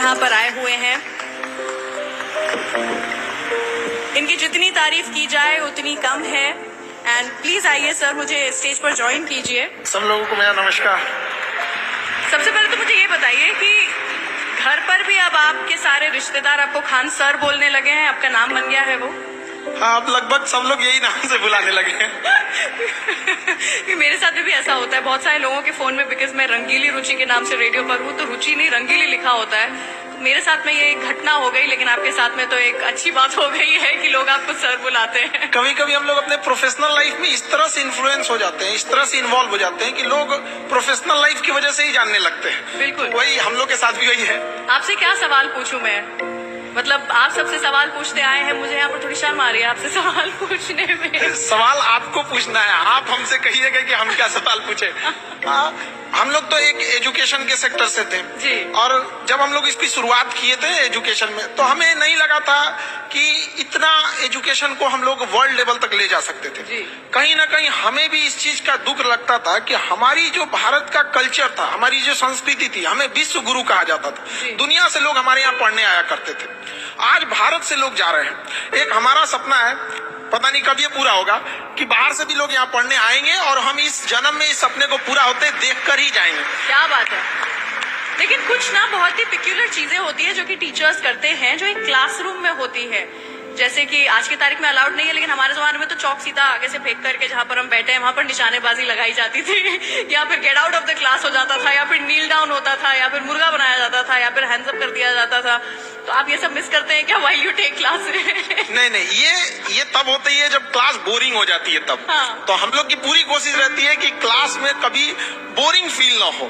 यहाँ पर आए हुए हैं। इनकी जितनी तारीफ की जाए उतनी कम है। एंड प्लीज आइए सर, मुझे स्टेज पर ज्वाइन कीजिए। सब लोगों को मेरा नमस्कार। सबसे पहले तो मुझे ये बताइए कि घर पर भी अब आपके सारे रिश्तेदार आपको खान सर बोलने लगे हैं, आपका नाम बन गया है वो? हाँ, अब लगभग सब लोग यही नाम से बुलाने लगे हैं। मेरे साथ भी ऐसा होता है बहुत सारे लोगों के फोन में, बिकॉज मैं रंगीली रुचि के नाम से रेडियो पर हूँ, तो रुचि नहीं रंगीली लिखा होता है। मेरे साथ में ये एक घटना हो गई, लेकिन आपके साथ में तो एक अच्छी बात हो गई है कि लोग आपको सर बुलाते हैं। कभी कभी हम लोग अपने प्रोफेशनल लाइफ में इस तरह से इन्फ्लुएंस हो जाते हैं, इस तरह से इन्वॉल्व हो जाते हैं कि लोग प्रोफेशनल लाइफ की वजह से ही जानने लगते हैं। बिल्कुल, वही हम लोग के साथ भी वही है। आपसे क्या सवाल पूछूं मैं? मतलब आप सबसे सवाल पूछते आए हैं, मुझे यहाँ पर थोड़ी शर्म आ रही है आपसे सवाल पूछने में। सवाल आपको पूछना है, आप हमसे कहिएगा कि हम क्या सवाल पूछे। हम लोग तो एक एजुकेशन के सेक्टर से थे जी। और जब हम लोग इसकी शुरुआत किए थे एजुकेशन में, तो हमें नहीं लगा था कि इतना एजुकेशन को हम लोग वर्ल्ड लेवल तक ले जा सकते थे जी। कहीं ना कहीं हमें भी इस चीज का दुख लगता था कि हमारी जो भारत का कल्चर था, हमारी जो संस्कृति थी, हमें विश्व गुरु कहा जाता था। दुनिया से लोग हमारे यहाँ पढ़ने आया करते थे, आज भारत से लोग जा रहे हैं। एक हमारा सपना है, पता नहीं कब ये पूरा होगा, कि बाहर से भी लोग यहाँ पढ़ने आएंगे और हम इस जन्म में इस सपने को पूरा होते देख कर ही जाएंगे। क्या बात है। लेकिन कुछ ना बहुत ही पिक्यूलर चीजें होती है जो कि टीचर्स करते हैं, जो एक क्लासरूम में होती है। जैसे कि आज की तारीख में अलाउड नहीं है, लेकिन हमारे जमाने में तो चौक सीधा आगे से फेंक करके जहां पर हम बैठे हैं वहां पर निशानेबाजी लगाई जाती थी, या फिर get out of the class हो जाता था, या फिर नील डाउन होता था, या फिर मुर्गा बनाया जाता था, या फिर हैंड्स अप कर दिया जाता था। तो आप ये सब मिस करते हैं क्या व्हाइल यू टेक क्लास? नहीं, ये तब होती है जब क्लास बोरिंग हो जाती है तब। हाँ। तो हम लोग की पूरी कोशिश रहती है कि क्लास में कभी बोरिंग फील ना हो।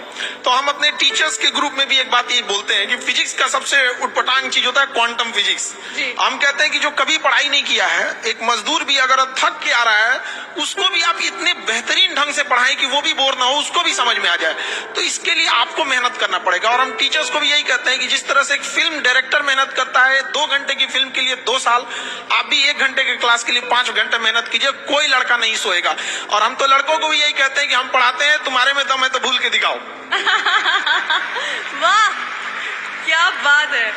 तो हम अपने टीचर्स के ग्रुप में भी एक बात ये बोलते हैं कि फिजिक्स का सबसे उटपटांग चीज होता है क्वांटम फिजिक्स। हम कहते हैं कि जो कभी पढ़ाई नहीं किया है, एक मजदूर भी अगर थक के आ रहा है, उसको भी आप इतने बेहतरीन ढंग से पढ़ाएं कि वो भी बोर ना हो, उसको भी समझ में आ जाए। तो इसके लिए आपको मेहनत करना पड़ेगा। और हम टीचर्स को भी यही कहते हैं कि जिस तरह से एक फिल्म डायरेक्टर मेहनत करता है 2 घंटे की फिल्म के लिए 2 साल, आप भी 1 घंटे की क्लास के लिए 5 घंटे मेहनत कीजिए, कोई लड़का नहीं सोएगा। और हम तो लड़कों को भी यही कहते हैं कि हम पढ़ाते हैं, तुम्हारे में दम है तो भूल के दिखाओ। वाह, क्या बात है।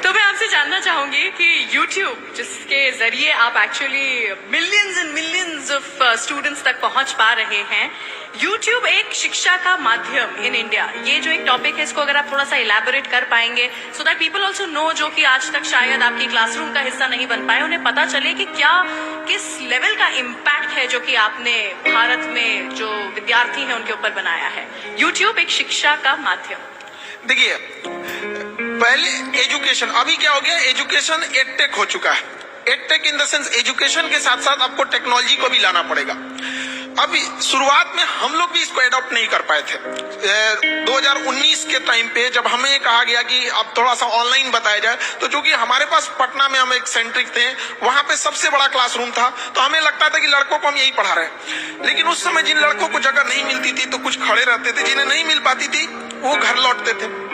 तो मैं आपसे जानना चाहूंगी कि YouTube, जिसके जरिए आप actually millions and millions of students तक पहुंच पा रहे हैं, YouTube एक शिक्षा का माध्यम इन इंडिया, ये जो एक टॉपिक है, इसको अगर आप थोड़ा सा इलैबोरेट कर पाएंगे, so that people also know, जो कि आज तक शायद आपकी क्लासरूम का हिस्सा नहीं बन पाए, उन्हें पता चले कि क्या किस लेवल का इम्पैक्ट है जो कि आपने भारत में जो विद्यार्थी हैं उनके ऊपर बनाया है। YouTube एक शिक्षा का माध्यम। देखिए, पहले एजुकेशन, अभी क्या हो गया, एजुकेशन एडटेक हो चुका है। Edtech in the sense education के साथ साथ आपको टेक्नोलॉजी को भी लाना पड़ेगा। अभी शुरुआत में हम लोग भी इसको एडॉप्ट नहीं कर पाए थे। 2019 के टाइम पे जब हमें कहा गया कि अब थोड़ा सा ऑनलाइन बताया जाए, तो चूंकि हमारे पास पटना में हम एक सेंट्रिक थे, वहां पे सबसे बड़ा क्लासरूम था, तो हमें लगता था कि लड़कों को हम यही पढ़ा रहे हैं। लेकिन उस समय जिन लड़कों को जगह नहीं मिलती थी तो कुछ खड़े रहते थे, जिन्हें नहीं मिल पाती थी वो घर लौटते थे।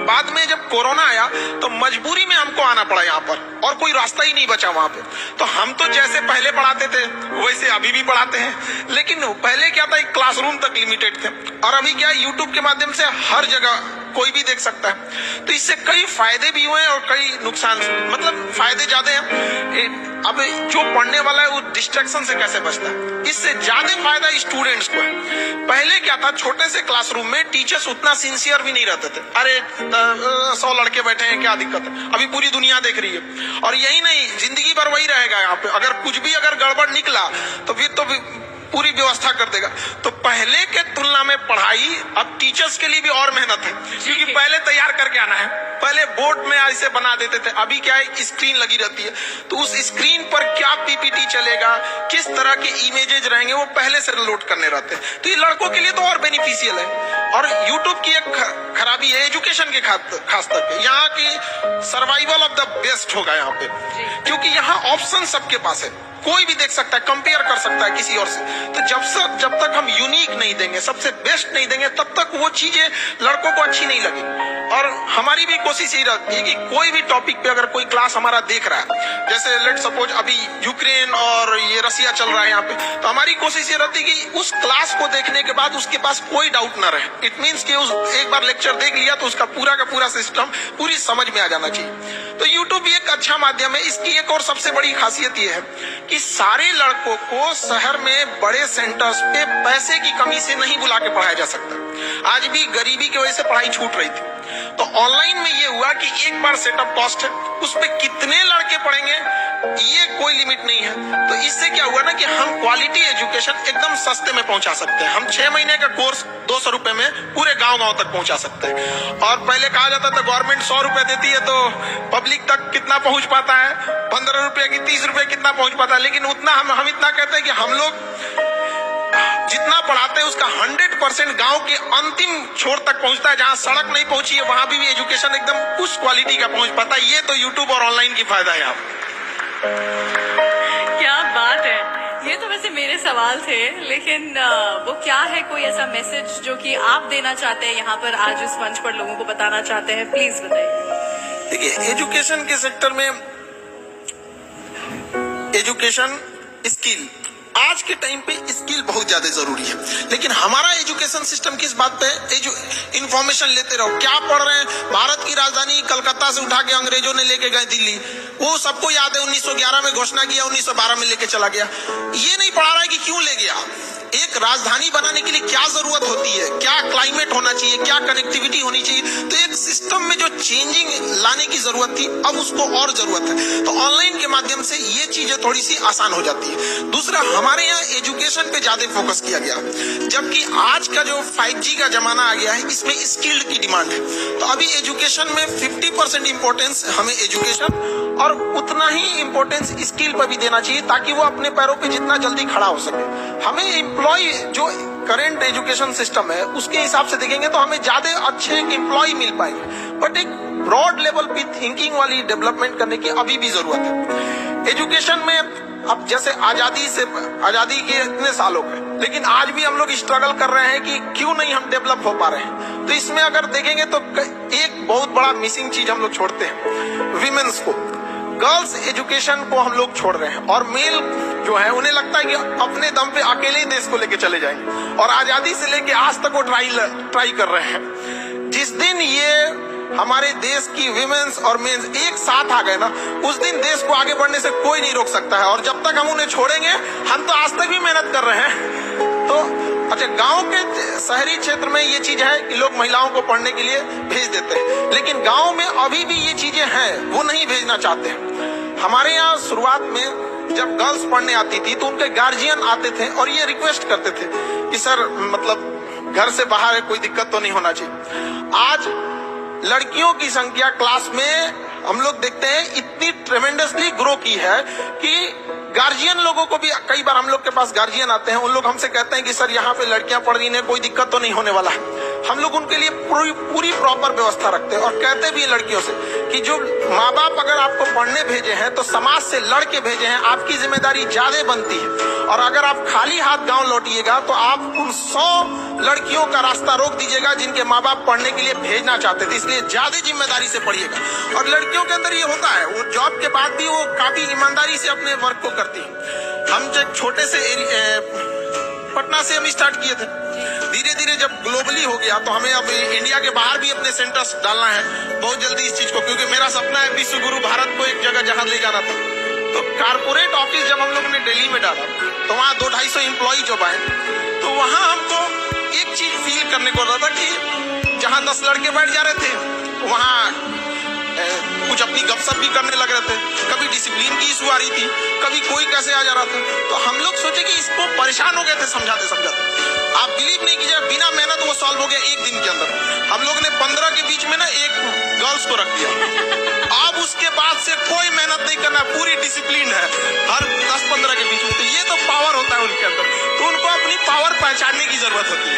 बाद में जब कोरोना आया तो मजबूरी में हमको आना पड़ा यहाँ पर, और कोई रास्ता ही नहीं बचा वहां पे। तो हम तो जैसे पहले पढ़ाते थे वैसे अभी भी पढ़ाते हैं, लेकिन पहले क्या था, एक क्लासरूम तक लिमिटेड थे, और अभी क्या है, यूट्यूब के माध्यम से हर जगह कोई भी देख सकता है। तो इससे कई फायदे भी हुए और कई नुकसान, मतलब फायदे ज्यादा हैं। अब जो पढ़ने वाला है वो डिस्ट्रैक्शन से कैसे बचता है, इससे ज्यादा फायदा स्टूडेंट्स को है। पहले क्या था, छोटे से क्लासरूम में टीचर्स उतना सिंसियर भी नहीं रहते थे। अरे 100 लड़के बैठे हैं, क्या दिक्कत है, अभी पूरी दुनिया देख रही है। और यही नहीं, जिंदगी भर वही रहेगा यहाँ पे। अगर कुछ भी अगर गड़बड़ निकला तो फिर तो पूरी व्यवस्था कर देगा। तो पहले के तुलना में पढ़ाई अब टीचर्स के लिए भी और मेहनत है, क्योंकि पहले तैयार करके आना है, पहले बोर्ड में ऐसे बना देते थे, अभी क्या है, स्क्रीन लगी रहती है, तो उस स्क्रीन पर क्या पीपीटी चलेगा, किस तरह के इमेजेस रहेंगे, वो पहले से लोड करने रहते हैं। तो ये लड़कों के लिए तो और बेनिफिशियल है। और यूट्यूब की एक खराबी है एजुकेशन के खास तक, यहाँ की सर्वाइवल ऑफ द बेस्ट होगा यहाँ पे, क्योंकि यहाँ ऑप्शन सबके पास है, कोई भी देख सकता है, कंपेयर कर सकता है किसी और से। तो जब तक हम यूनिक नहीं देंगे, सबसे बेस्ट नहीं देंगे, तब तक वो चीजें लड़कों को अच्छी नहीं लगेगी। और हमारी भी कोशिश यही रहती है कि कोई भी टॉपिक पे अगर कोई क्लास हमारा देख रहा है, जैसे लेट सपोज अभी यूक्रेन और ये रसिया चल रहा है यहाँ पे, तो हमारी कोशिश ये रहती है कि उस क्लास को देखने के बाद उसके पास कोई डाउट ना रहे। इट मीन्स कि उस एक बार लेक्चर देख लिया तो उसका पूरा का पूरा सिस्टम पूरी समझ में आ जाना चाहिए। तो यूट्यूब भी एक अच्छा माध्यम है। इसकी एक और सबसे बड़ी खासियत यह है कि सारे लड़कों को शहर में बड़े सेंटर्स पे पैसे की कमी से नहीं बुला के पढ़ाया जा सकता। आज भी गरीबी की वजह से पढ़ाई छूट रही थी। तो ऑनलाइन में ये हुआ कि एक बार सेटअप कॉस्ट है, उस पे कितने लड़के पढ़ेंगे ये कोई लिमिट नहीं है। तो इससे क्या हुआ ना कि हम क्वालिटी एजुकेशन एकदम सस्ते में पहुंचा सकते हैं। हम 6 महीने का कोर्स 200 रुपए में पूरे गांव-गांव तक पहुंचा सकते हैं। और पहले कहा जाता था गवर्नमेंट 100 रुपए देती है तो पब्लिक तक कितना पहुंच पाता है, 15 रुपए की 30 रुपए कितना पहुंच पाता है। लेकिन उतना हम इतना कहते हैं कि हम लोग जितना पढ़ाते हैं उसका 100% गांव के अंतिम छोर तक पहुंचता है। जहां सड़क नहीं पहुंची है वहां भी एजुकेशन एकदम उस क्वालिटी का पहुंच पाता है। ये तो यूट्यूब और ऑनलाइन की फायदा है। आप क्या बात है। ये तो वैसे मेरे सवाल थे, लेकिन वो क्या है, कोई ऐसा मैसेज जो कि आप देना चाहते हैं यहाँ पर आज इस मंच पर लोगों को बताना चाहते हैं, प्लीज बताइए। देखिए, एजुकेशन के सेक्टर में एजुकेशन स्किल, आज के टाइम पे स्किल बहुत ज्यादा जरूरी है। लेकिन हमारा एजुकेशन सिस्टम किस बात पे है? इंफॉर्मेशन लेते रहो, क्या पढ़ रहे हैं। भारत की राजधानी कलकत्ता से उठा के अंग्रेजों ने लेके गए दिल्ली, वो सबको याद है। 1911 में घोषणा किया, 1912 में लेके चला गया। ये नहीं पढ़ा रहा है कि क्यों ले गया। एक राजधानी बनाने के लिए क्या जरूरत होती है, क्या क्लाइमेट होना चाहिए, क्या कनेक्टिविटी होनी चाहिए। तो एक सिस्टम में जो चेंजिंग लाने की जरूरत थी, अब उसको और जरूरत है। तो ऑनलाइन के माध्यम से ये चीजें थोड़ी सी आसान हो जाती है। दूसरा, हमारे यहाँ एजुकेशन पे ज्यादा फोकस किया गया, जबकि आज का जो 5G का जमाना आ गया है, इसमें स्किल्ड की डिमांड है। तो अभी एजुकेशन में 50% इंपॉर्टेंस हमें एजुकेशन और उतना ही इंपॉर्टेंस स्किल पर भी देना चाहिए, ताकि वो अपने पैरों पे जितना जल्दी खड़ा हो सके। हमें एम्प्लॉय जो करंट एजुकेशन सिस्टम है उसके हिसाब से देखेंगे तो हमें ज्यादा अच्छे एम्प्लॉय मिल पाएंगे, बट एक ब्रॉड लेवल पे थिंकिंग वाली डेवलपमेंट करने की अभी भी जरूरत है। एजुकेशन में अब जैसे आजादी के इतने साल हो गए, लेकिन आज भी हम लोग स्ट्रगल कर रहे हैं कि क्यों नहीं हम डेवलप हो पा रहे हैं। तो इसमें अगर देखेंगे तो एक बहुत बड़ा मिसिंग चीज हम लोग छोड़ते हैं, विमेन्स को। गर्ल्स एजुकेशन को हम लोग छोड़ रहे हैं, और मेल जो है उन्हें लगता है कि अपने दम पे अकेले ही देश को लेके चले जाएंगे, और आजादी से लेके आज तक वो ट्राई कर रहे हैं। जिस दिन ये हमारे देश की विमेन्स और मेंस एक साथ आ गए ना, उस दिन देश को आगे बढ़ने से कोई नहीं रोक सकता है। और जब तक हम उन्हें छोड़ेंगे, हम तो आज तक भी मेहनत कर रहे हैं। तो अच्छा, गांव के शहरी क्षेत्र में ये चीज है कि लोग महिलाओं को पढ़ने के लिए भेज देते हैं, लेकिन गांव में अभी भी ये चीजें हैं, वो नहीं भेजना चाहते हैं। हमारे यहाँ शुरुआत में जब गर्ल्स पढ़ने आती थी तो उनके गार्जियन आते थे और ये रिक्वेस्ट करते थे कि सर मतलब घर से बाहर है, कोई दिक्कत तो नहीं होना चाहिए। आज लड़कियों की संख्या क्लास में हम लोग देखते हैं इतनी ट्रेमेंडसली ग्रो की है कि गार्जियन लोगों को भी, कई बार हम लोग के पास गार्जियन आते हैं, उन लोग हमसे कहते हैं कि सर यहाँ पे लड़कियां पढ़ रही हैं, कोई दिक्कत तो नहीं होने वाला है। हम लोग उनके लिए पूरी प्रॉपर व्यवस्था रखते हैं, और कहते भी लड़कियों से कि जो माँ बाप अगर आपको पढ़ने भेजे हैं तो समाज से लड़के भेजे हैं, आपकी जिम्मेदारी ज्यादा बनती है। और अगर आप खाली हाथ गांव लौटिएगा तो आप उन 100 लड़कियों का रास्ता रोक दीजिएगा जिनके माँ बाप पढ़ने के लिए भेजना चाहते थे। इसलिए ज्यादा जिम्मेदारी से पढ़िएगा। और लड़कियों के अंदर ये होता है, वो जॉब के बाद भी वो काफी ईमानदारी से अपने वर्क को करती है। हम जब छोटे से पटना से हम स्टार्ट किए थे, धीरे धीरे जब ग्लोबली हो गया तो हमें अब इंडिया के बाहर भी अपने सेंटर्स डालना है बहुत जल्दी इस चीज को, क्योंकि मेरा सपना है विश्व गुरु भारत को एक जगह जहां ले जाना था। तो कारपोरेट ऑफिस जब हम लोगों ने दिल्ली में डाला तो वहाँ 200-250 एम्प्लॉय जब आए तो वहाँ हमको एक चीज फील करने को रहा था कि जहाँ 10 लड़के बैठ जा रहे थे वहाँ कुछ अपनी गपशप भी करने लग रहे थे, कभी डिसिप्लिन की इशू आ रही थी, कभी कोई कैसे आ जा रहा था। तो हम लोग सोचे कि इसको परेशान हो गए थे समझाते। आप बिलीव नहीं कीजिए, बिना मेहनत वो सॉल्व हो गया एक दिन के अंदर। हम लोग ने 15 के बीच में ना एक गर्ल्स को रख दिया। अब उसके बाद से कोई मेहनत नहीं करना, पूरी डिसिप्लिन है हर 10-15 के बीच में। तो ये तो पावर होता है उनके अंदर, तो उनको अपनी पावर पहचानने की जरूरत होती है।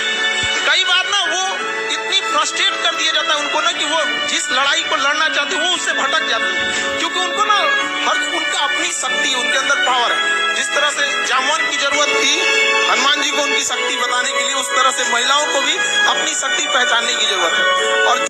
कई बार ना वो इतनी फ्रस्ट्रेट कर दिया जाता है उनको ना कि वो जिस लड़ाई को लड़ना चाहते हैं वो उससे भटक जाते हैं, क्योंकि उनको ना उनका अपनी शक्ति, उनके अंदर पावर है। जिस तरह से जामुन की जरूरत थी हनुमान जी को उनकी शक्ति बताने के लिए, उस तरह से महिलाओं को भी अपनी शक्ति पहचानने की जरूरत है। और